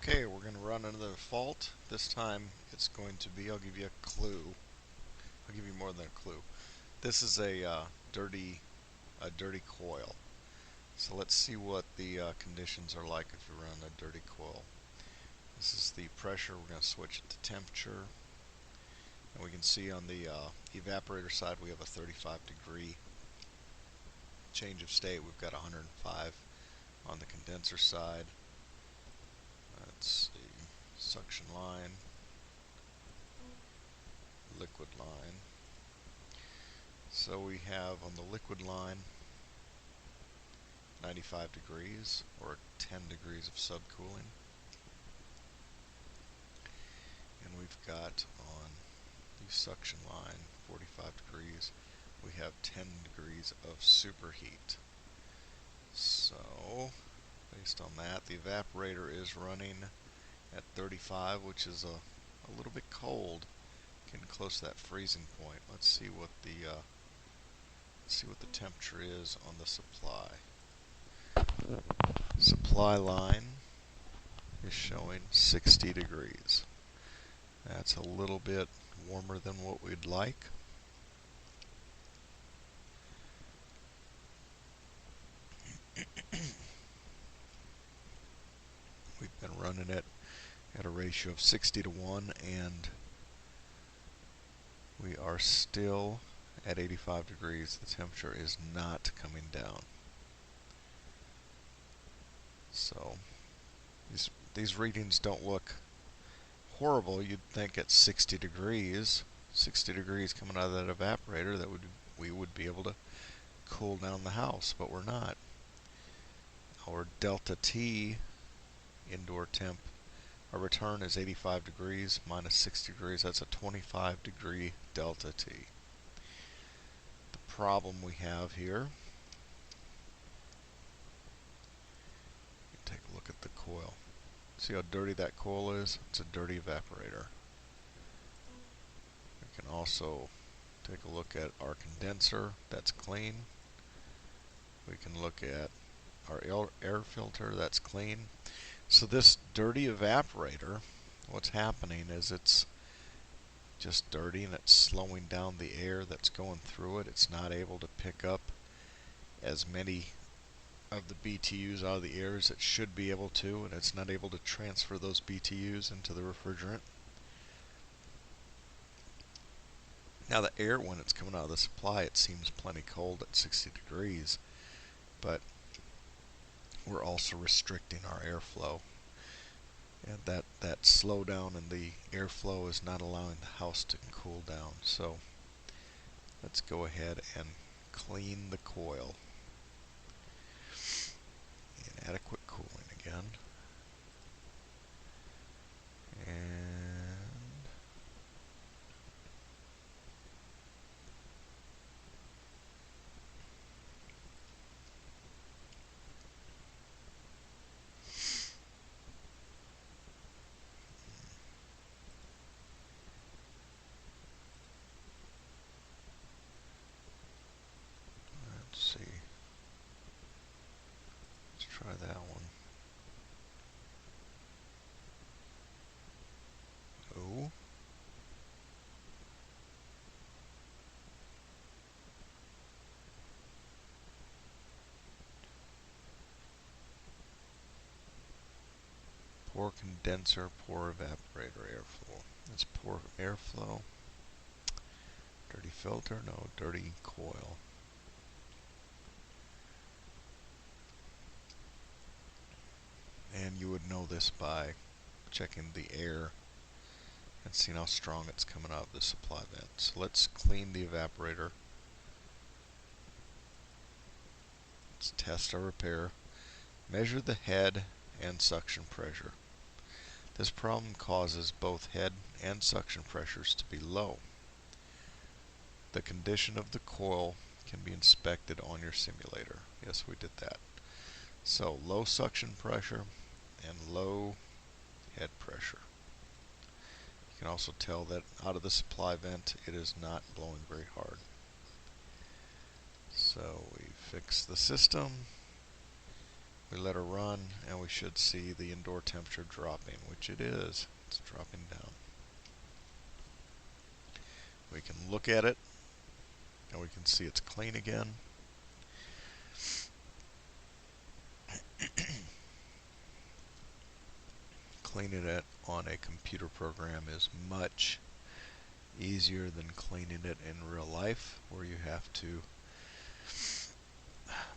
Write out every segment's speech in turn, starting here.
Okay, we're going to run another fault. This time it's going to be, I'll give you a clue. I'll give you more than a clue. This is a dirty coil. So let's see what the conditions are like if you run a dirty coil. This is the pressure. We're going to switch it to temperature. And we can see on the evaporator side we have a 35-degree change of state. We've got 105 on the condenser side. Let's see, suction line, liquid line. So we have on the liquid line 95 degrees or 10 degrees of subcooling. And we've got on the suction line 45 degrees, we have 10 degrees of superheat. So based on that, the evaporator is running at 35, which is a little bit cold, getting close to that freezing point. Let's see what the temperature is on the supply. Supply line is showing 60 degrees. That's a little bit warmer than what we'd like. We've been running it at a ratio of 60 to 1, and we are still at 85 degrees. The temperature is not coming down. So these readings don't look horrible. You'd think at 60 degrees coming out of that evaporator, that we would be able to cool down the house, but we're not. Our delta T indoor temp, our return is 85 degrees minus 60 degrees. That's a 25 degree delta T. The problem we have here, take a look at the coil. See how dirty that coil is? It's a dirty evaporator. We can also take a look at our condenser. That's clean. We can look at our air filter. That's clean. So this dirty evaporator, what's happening is it's just dirty and it's slowing down the air that's going through it. It's not able to pick up as many of the BTUs out of the air as it should be able to, and it's not able to transfer those BTUs into the refrigerant. Now the air, when it's coming out of the supply, it seems plenty cold at 60 degrees, but we're also restricting our airflow. And that slowdown in the airflow is not allowing the house to cool down. So let's go ahead and clean the coil. Inadequate cooling again. And let's see. Let's try that one. Oh. Poor condenser, poor evaporator airflow. That's poor airflow. Dirty filter, no, dirty coil. And you would know this by checking the air and seeing how strong it's coming out of the supply vent. So let's clean the evaporator. Let's test our repair. Measure the head and suction pressure. This problem causes both head and suction pressures to be low. The condition of the coil can be inspected on your simulator. Yes, we did that. So low suction pressure and low head pressure. You can also tell that out of the supply vent it is not blowing very hard. So we fix the system, We let her run, and we should see the indoor temperature dropping, which it is. It's dropping down. We can look at it, and we can see it's clean again. Cleaning it on a computer program is much easier than cleaning it in real life, where you have to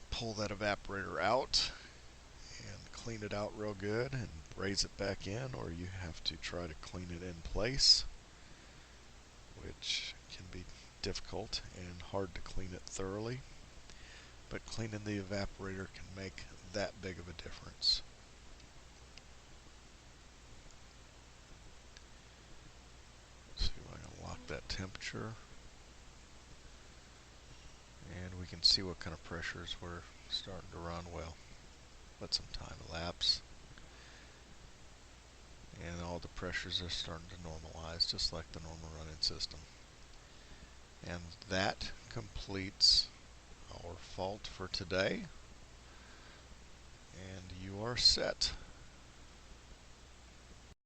pull that evaporator out and clean it out real good and raise it back in, or you have to try to clean it in place, which can be difficult and hard to clean it thoroughly. But cleaning the evaporator can make that big of a difference. Let's see if I can lock that temperature. And we can see what kind of pressures we're starting to run. Well, let some time elapse. And all the pressures are starting to normalize, just like the normal running system. And that completes our fault for today. And you are set.